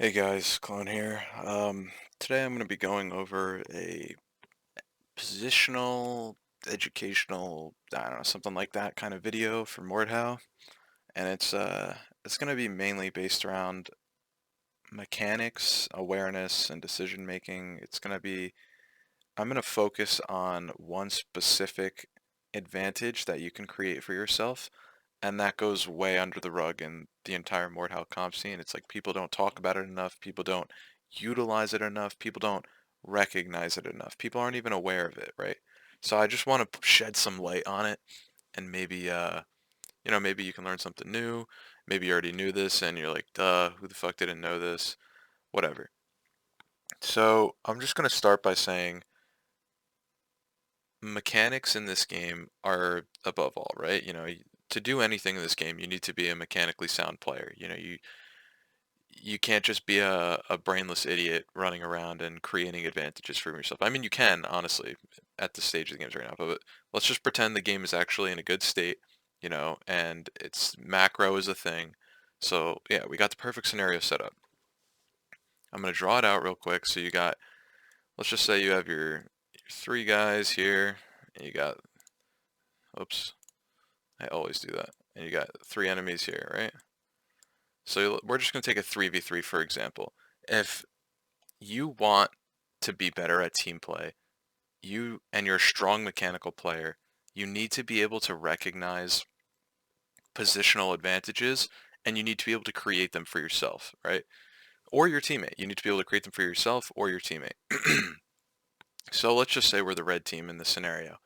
Hey guys, Clone here. Today I'm going to be going over a positional, educational, I don't know, something like that kind of video for Mordhau, and it's going to be mainly based around mechanics, awareness, and decision making. I'm going to focus on one specific advantage that you can create for yourself, and that goes way under the rug in the entire Mordhau comp scene. It's like people don't talk about it enough, people don't utilize it enough, people don't recognize it enough. People aren't even aware of it, right? So I just want to shed some light on it and maybe you can learn something new. Maybe you already knew this and you're like, duh, who the fuck didn't know this? Whatever. So I'm just going to start by saying mechanics in this game are above all, right? To do anything in this game, you need to be a mechanically sound player. You can't just be a brainless idiot running around and creating advantages for yourself. I mean, you can, honestly, at the stage of the games right now, but let's just pretend the game is actually in a good state, and its macro is a thing. So, yeah, we got the perfect scenario set up. I'm going to draw it out real quick. So let's just say you have your three guys here, and you got, oops, I always do that. And you got three enemies here, right? So we're just going to take a 3v3 for example. If you want to be better at team play, you're a strong mechanical player, you need to be able to recognize positional advantages and you need to be able to create them for yourself, right? Or your teammate. You need to be able to create them for yourself or your teammate. So let's just say we're the red team in this scenario.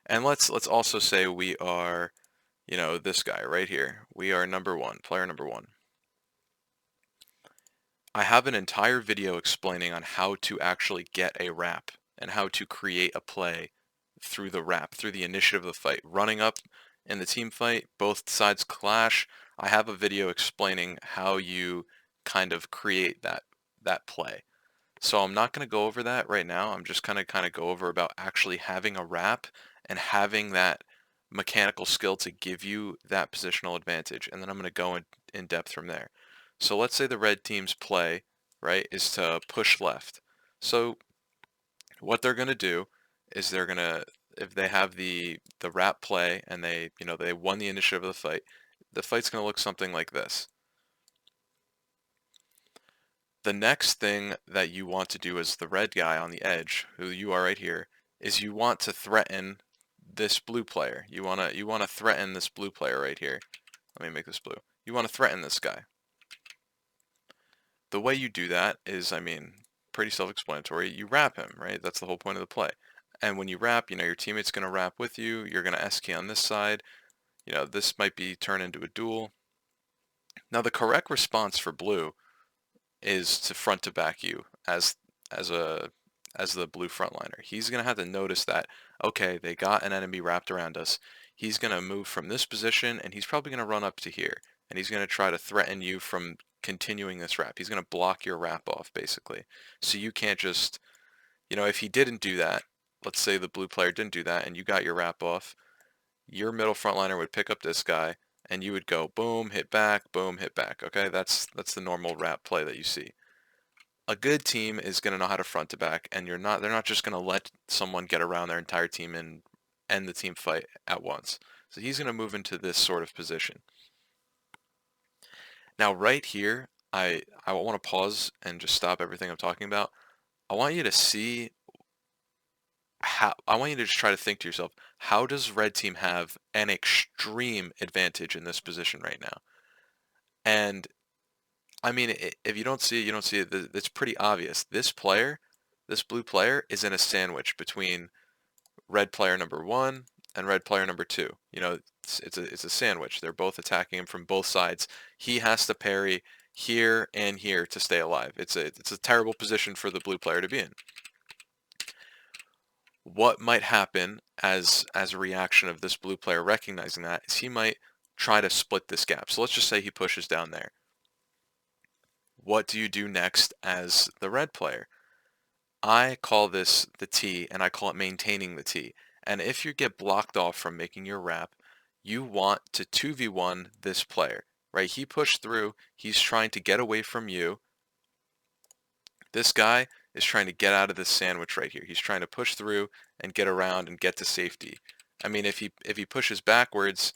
And let's also say we are, this guy right here. We are number one, player number one. I have an entire video explaining on how to actually get a wrap and how to create a play through the wrap, through the initiative of the fight. Running up in the team fight, both sides clash. I have a video explaining how you kind of create that play. So I'm not going to go over that right now. I'm just going to kind of go over about actually having a wrap and having that mechanical skill to give you that positional advantage. And then I'm going to go in depth from there. So let's say the red team's play, right, is to push left. So what they're going to do is if they have the wrap play and they won the initiative of the fight's going to look something like this. The next thing that you want to do as the red guy on the edge, who you are right here, is you want to threaten this blue player. You want to threaten this blue player right here. Let me make this blue. You want to threaten this guy. The way you do that is, I mean, pretty self-explanatory. You wrap him, right? That's the whole point of the play. And when you wrap, your teammate's going to wrap with you. You're going to S key on this side. This might be turned into a duel. Now, the correct response for blue is to front to back you as a as the blue frontliner. He's gonna have to notice that, okay, they got an enemy wrapped around us. He's gonna move from this position and he's probably gonna run up to here and he's gonna try to threaten you from continuing this wrap. He's gonna block your wrap off basically. So you can't just, if he didn't do that, let's say the blue player didn't do that and you got your wrap off, your middle frontliner would pick up this guy and you would go boom, hit back, boom, hit back. Okay, that's the normal wrap play that you see. A good team is going to know how to front to back, and they're not just going to let someone get around their entire team and end the team fight at once. So he's going to move into this sort of position. Now right here, I want to pause and just stop everything I'm talking about. I want you to see I want you to just try to think to yourself, how does red team have an extreme advantage in this position right now? And I mean, if you don't see it, you don't see it. It's pretty obvious. This blue player, is in a sandwich between red player number one and red player number two. It's a sandwich. They're both attacking him from both sides. He has to parry here and here to stay alive. It's a terrible position for the blue player to be in. What might happen as a reaction of this blue player recognizing that is he might try to split this gap. So let's just say he pushes down there. What do you do next as the red player? I call this the T, and I call it maintaining the T. And if you get blocked off from making your wrap, you want to 2v1 this player, right? He pushed through, he's trying to get away from you, This guy is trying to get out of this sandwich right here. He's trying to push through and get around and get to safety. I mean, if he pushes backwards,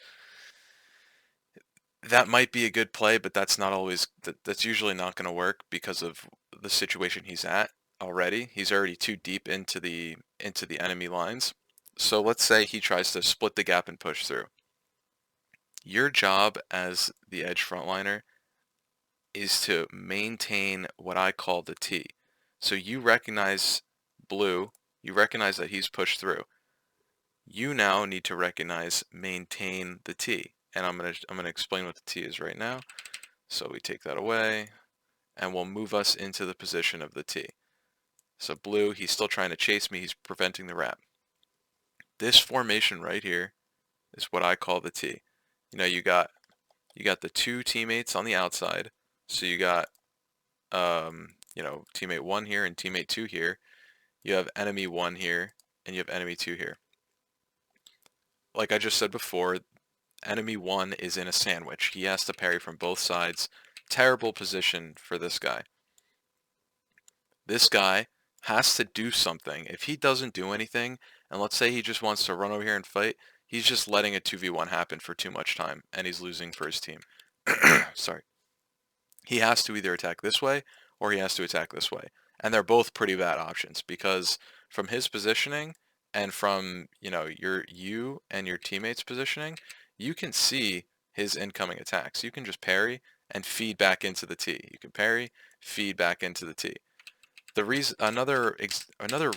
that might be a good play, but that's not always that's usually not going to work because of the situation he's at already. He's already too deep into the enemy lines. So let's say he tries to split the gap and push through. Your job as the edge frontliner is to maintain what I call the T. So you recognize blue, you recognize that he's pushed through. You now need to recognize maintain the T. And I'm gonna explain what the T is right now. So we take that away and we'll move us into the position of the T. So blue, he's still trying to chase me, he's preventing the wrap. This formation right here is what I call the T. You know, you got the two teammates on the outside. So you got you know, teammate 1 here and teammate 2 here. You have enemy 1 here and you have enemy 2 here. Like I just said before, enemy 1 is in a sandwich. He has to parry from both sides. Terrible position for this guy. This guy has to do something. If he doesn't do anything, and let's say he just wants to run over here and fight, he's just letting a 2v1 happen for too much time, and he's losing for his team. Sorry. He has to either attack this way, or he has to attack this way. And they're both pretty bad options, because from his positioning, and from, you know, you and your teammates' positioning, you can see his incoming attacks. You can just parry and feed back into the T. You can parry, feed back into the T. The reason, another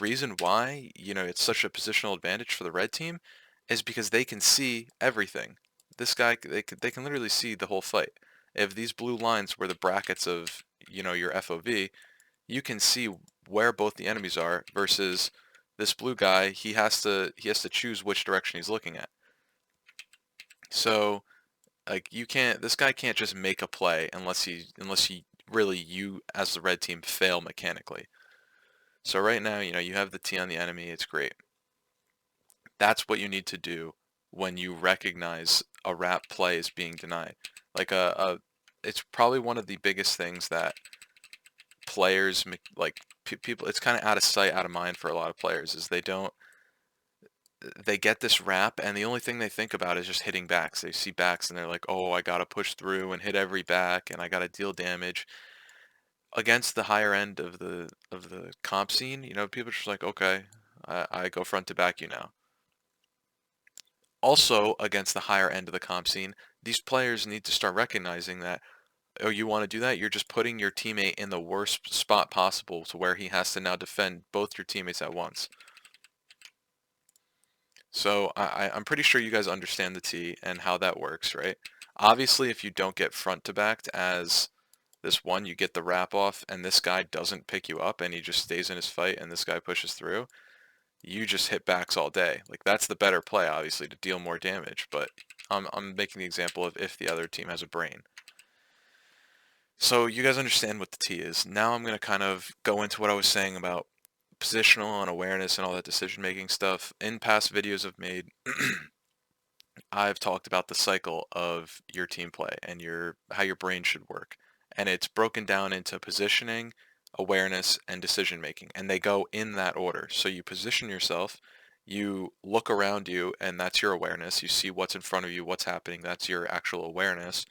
reason why, you know, it's such a positional advantage for the red team is because they can see everything. This guy, they can literally see the whole fight. If these blue lines were the brackets of, you know, your FOV, you can see where both the enemies are, versus this blue guy, he has to choose which direction he's looking at. So like this guy can't just make a play unless he really, you as the red team, fail mechanically. So right now, you know, you have the T on the enemy, it's great. That's what you need to do when you recognize a wrap play is being denied. Like it's probably one of the biggest things that players, like people, it's kind of out of sight, out of mind for a lot of players, is they get this wrap and the only thing they think about is just hitting backs. They see backs and they're like, oh, I gotta push through and hit every back and I gotta deal damage. Against the higher end of the comp scene, you know, people are just like, okay, I go front to back you now. Also, against the higher end of the comp scene, these players need to start recognizing that, oh, you want to do that? You're just putting your teammate in the worst spot possible, to where he has to now defend both your teammates at once. So I'm pretty sure you guys understand the T and how that works, right? Obviously, if you don't get front to backed as this one, you get the wrap off and this guy doesn't pick you up and he just stays in his fight and this guy pushes through, you just hit backs all day. Like, that's the better play, obviously, to deal more damage, but I'm making the example of if the other team has a brain. So you guys understand what the T is. Now I'm going to kind of go into what I was saying about positional and awareness and all that decision making stuff. In past videos I've made, I've talked about the cycle of your team play and how your brain should work. And it's broken down into positioning, awareness, and decision making. And they go in that order. So you position yourself, you look around you, and that's your awareness. You see what's in front of you, what's happening, that's your actual awareness.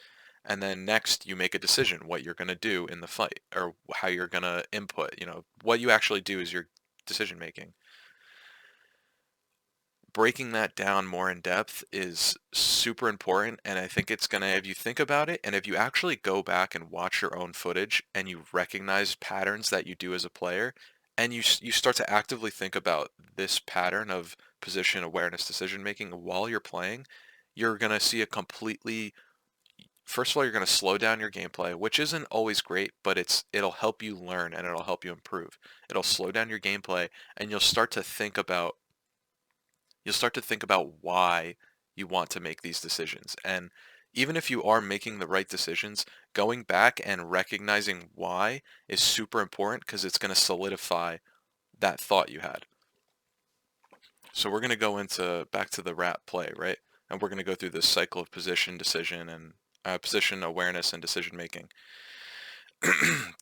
And then next you make a decision what you're going to do in the fight, or how you're going to input. You know, what you actually do is your decision making. Breaking that down more in depth is super important, and I think it's gonna, if you think about it and if you actually go back and watch your own footage and you recognize patterns that you do as a player, and you start to actively think about this pattern of position awareness decision making while you're playing, you're gonna see a completely, first of all, you're gonna slow down your gameplay, which isn't always great, but it'll help you learn and it'll help you improve. It'll slow down your gameplay, and you'll start to think about why you want to make these decisions. And even if you are making the right decisions, going back and recognizing why is super important, because it's going to solidify that thought you had. So we're going to go into back to the wrap play, right? And we're going to go through this cycle of position, decision, and position awareness and decision making.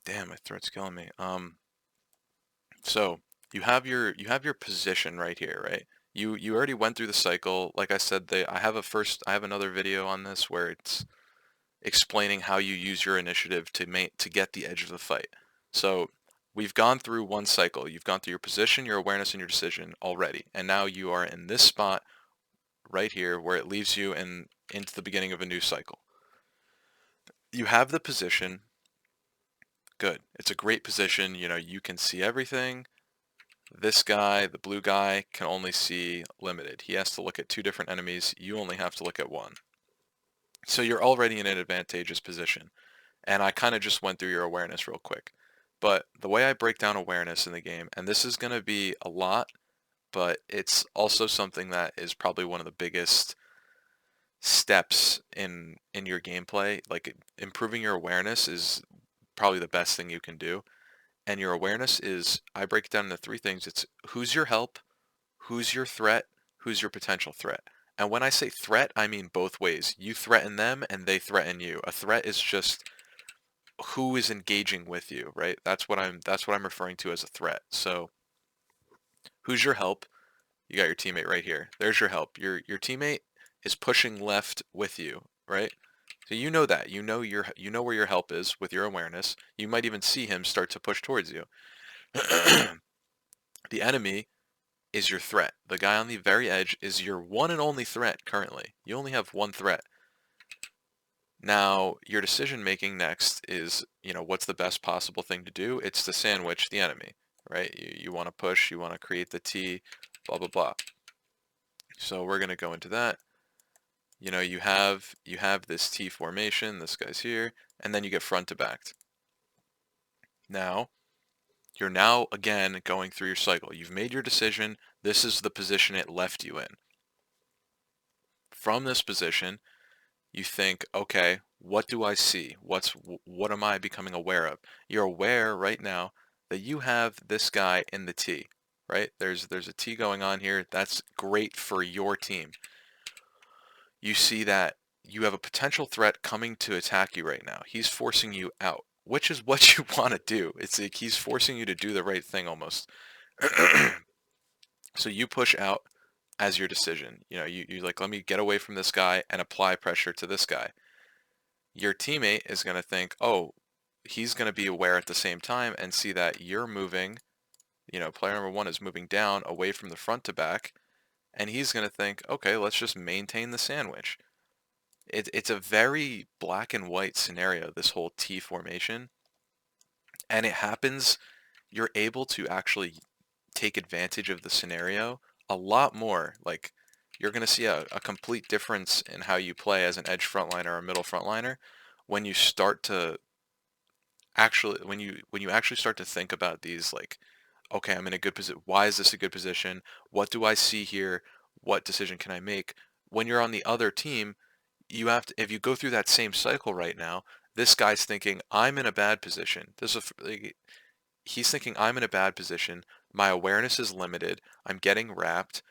Damn, my throat's killing me. So you have your position right here, right? You already went through the cycle. Like I said, I have another video on this where it's explaining how you use your initiative to get the edge of the fight. So we've gone through one cycle. You've gone through your position, your awareness, and your decision already. And now you are in this spot right here where it leaves you into the beginning of a new cycle. You have the position. Good. It's a great position. You know, you can see everything. This guy, the blue guy, can only see limited. He has to look at two different enemies. You only have to look at one. So you're already in an advantageous position. And I kind of just went through your awareness real quick. But the way I break down awareness in the game, and this is going to be a lot, but it's also something that is probably one of the biggest steps in your gameplay. Like improving your awareness is probably the best thing you can do. And your awareness is, I break it down into three things. It's who's your help, who's your threat, who's your potential threat. And when I say threat, I mean both ways. You threaten them and they threaten you. A threat is just who is engaging with you, right? That's what I'm referring to as a threat. So, who's your help? You got your teammate right here. There's your help. Your teammate is pushing left with you, right? So you know that. You know where your help is with your awareness. You might even see him start to push towards you. The enemy is your threat. The guy on the very edge is your one and only threat currently. You only have one threat. Now, your decision making next is, what's the best possible thing to do? It's to sandwich the enemy, right? You want to push, you want to create the T, blah, blah, blah. So we're going to go into that. You have this T formation, this guy's here, and then you get front to back. Now, you're now again going through your cycle. You've made your decision. This is the position it left you in. From this position, you think, okay, what do I see? What am I becoming aware of? You're aware right now that you have this guy in the T, right? There's a T going on here. That's great for your team. You see that you have a potential threat coming to attack you right now. He's forcing you out, which is what you want to do. It's like he's forcing you to do the right thing almost. So you push out as your decision. You like, let me get away from this guy and apply pressure to this guy. Your teammate is going to think, oh, he's going to be aware at the same time and see that you're moving, player number one is moving down away from the front to back, and he's going to think, okay, let's just maintain the sandwich. It's a very black and white scenario, this whole T formation, and it happens, you're able to actually take advantage of the scenario a lot more. Like, you're going to see a complete difference in how you play as an edge frontliner or a middle frontliner when you start to when you actually start to think about these, like, okay, I'm in a good position. Why is this a good position? What do I see here? What decision can I make? When you're on the other team, you have to, if you go through that same cycle right now, this guy's thinking, I'm in a bad position. Like, he's thinking, I'm in a bad position. My awareness is limited. I'm getting wrapped.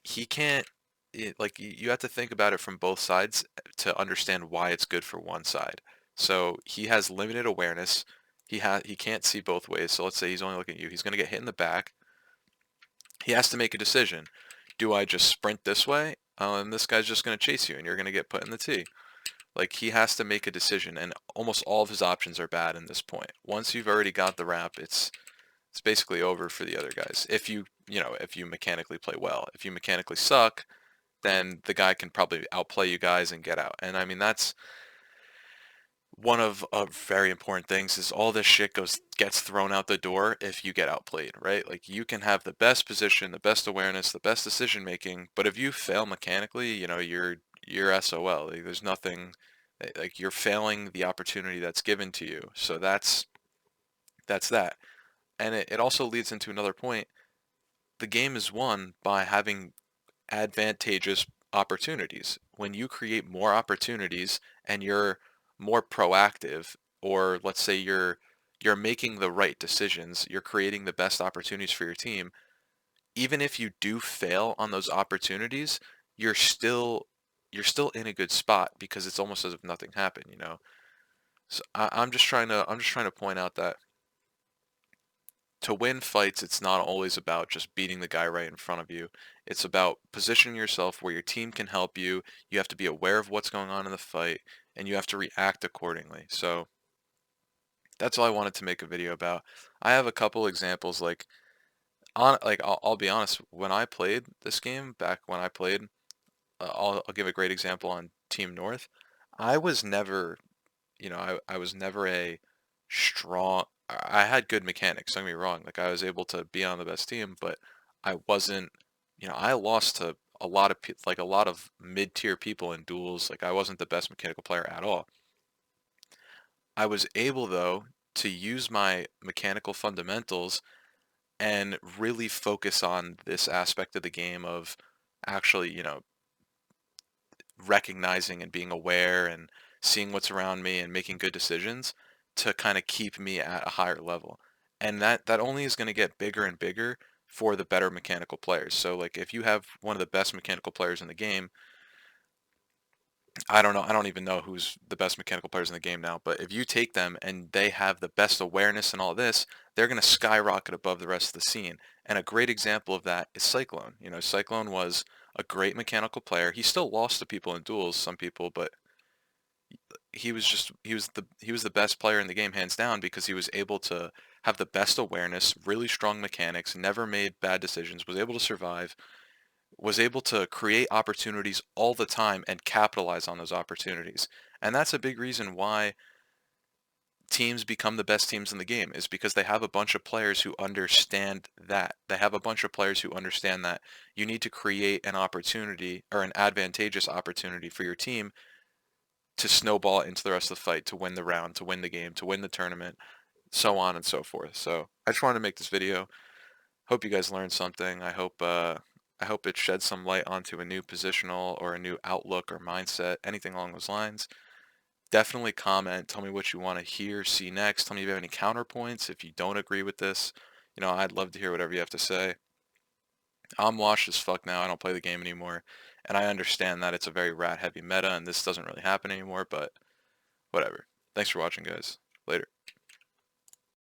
He can't, like, you have to think about it from both sides to understand why it's good for one side. So he has limited awareness. He can't see both ways. So let's say he's only looking at you. He's going to get hit in the back. He has to make a decision. Do I just sprint this way? And this guy's just going to chase you and you're going to get put in the T. Like, he has to make a decision, and almost all of his options are bad in this point. Once you've already got the wrap, it's basically over for the other guys. If you mechanically play well. If you mechanically suck, then the guy can probably outplay you guys and get out. And I mean, that's one of very important things, is all this shit gets thrown out the door if you get outplayed, right? Like, you can have the best position, the best awareness, the best decision making, but if you fail mechanically, you're SOL. Like, there's nothing, like, you're failing the opportunity that's given to you. So that's that. And it also leads into another point. The game is won by having advantageous opportunities. When you create more opportunities and you're more proactive, or let's say you're making the right decisions, you're creating the best opportunities for your team, even if you do fail on those opportunities, you're still in a good spot because it's almost as if nothing happened. So I'm just trying to point out that to win fights, it's not always about just beating the guy right in front of you. It's about positioning yourself where your team can help you. You have to be aware of what's going on in the fight, and you have to react accordingly. So that's all I wanted to make a video about. I have a couple examples, I'll be honest. When I played this game back when I played, I'll give a great example on Team North. I was never I was never a strong. I had good mechanics. Don't get me wrong. Like I was able to be on the best team, but I wasn't. I lost to a lot of a lot of mid-tier people in duels. Like I wasn't the best mechanical player at all. I was able though to use my mechanical fundamentals and really focus on this aspect of the game of actually, recognizing and being aware and seeing what's around me and making good decisions to kind of keep me at a higher level. And that only is going to get bigger and bigger for the better mechanical players. So like if you have one of the best mechanical players in the game, I don't know, I don't even know who's the best mechanical players in the game now, but if you take them and they have the best awareness and all this, they're going to skyrocket above the rest of the scene. And a great example of that is Cyclone. Cyclone was a great mechanical player. He still lost to people in duels, some people, but he was the best player in the game hands down because he was able to have the best awareness, really strong mechanics, never made bad decisions, was able to survive, was able to create opportunities all the time and capitalize on those opportunities. And that's a big reason why teams become the best teams in the game is because they have a bunch of players who understand that. They have a bunch of players who understand that you need to create an opportunity or an advantageous opportunity for your team to snowball into the rest of the fight, to win the round, to win the game, to win the tournament, so on and so forth. So I just wanted to make this video. Hope you guys learned something. I hope it sheds some light onto a new positional or a new outlook or mindset, anything along those lines. Definitely comment. Tell me what you want to hear, see next. Tell me if you have any counterpoints. If you don't agree with this, I'd love to hear whatever you have to say. I'm washed as fuck now. I don't play the game anymore. And I understand that it's a very rat heavy meta and this doesn't really happen anymore, but whatever. Thanks for watching, guys. Later.